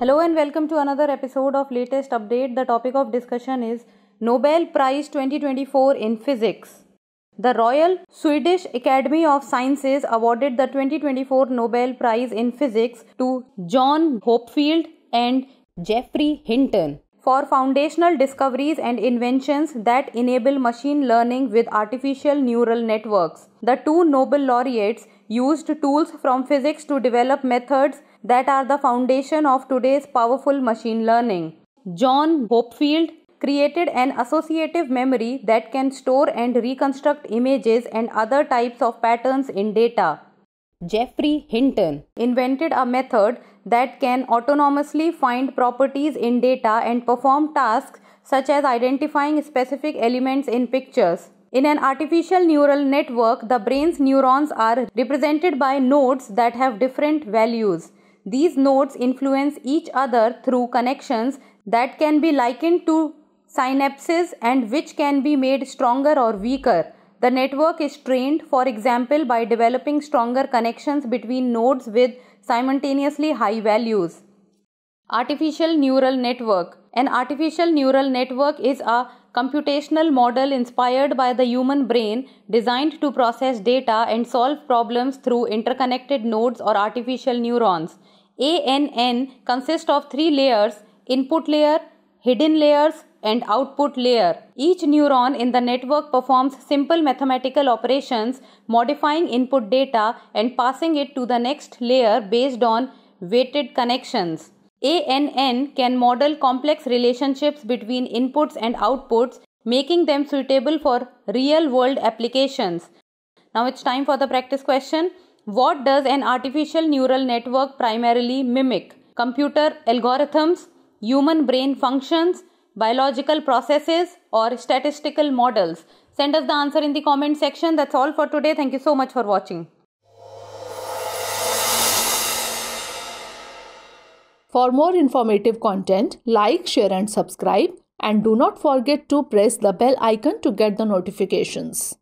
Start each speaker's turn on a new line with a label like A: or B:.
A: Hello and welcome to another episode of Latest Update. The topic of discussion is Nobel Prize 2024 in Physics. The Royal Swedish Academy of Sciences awarded the 2024 Nobel Prize in Physics to John Hopfield and Geoffrey Hinton for foundational discoveries and inventions that enable machine learning with artificial neural networks. The two Nobel laureates used tools from physics to develop methods that are the foundation of today's powerful machine learning. John Hopfield created an associative memory that can store and reconstruct images and other types of patterns in data. Geoffrey Hinton invented a method that can autonomously find properties in data and perform tasks such as identifying specific elements in pictures. In an artificial neural network, the brain's neurons are represented by nodes that have different values. These nodes influence each other through connections that can be likened to synapses and which can be made stronger or weaker. The network is trained, for example, by developing stronger connections between nodes with simultaneously high values. Artificial neural network. An artificial neural network is a computational model inspired by the human brain designed to process data and solve problems through interconnected nodes or artificial neurons. ANN consists of three layers: input layer, hidden layers, and output layer. Each neuron in the network performs simple mathematical operations, modifying input data and passing it to the next layer based on weighted connections. ANN can model complex relationships between inputs and outputs, making them suitable for real-world applications. Now it's time for the practice question. What does an artificial neural network primarily mimic? Computer algorithms, human brain functions, biological processes, or statistical models? Send us the answer in the comment section. That's all for today. Thank you so much for watching.
B: For more informative content, like, share and subscribe, and do not forget to press the bell icon to get the notifications.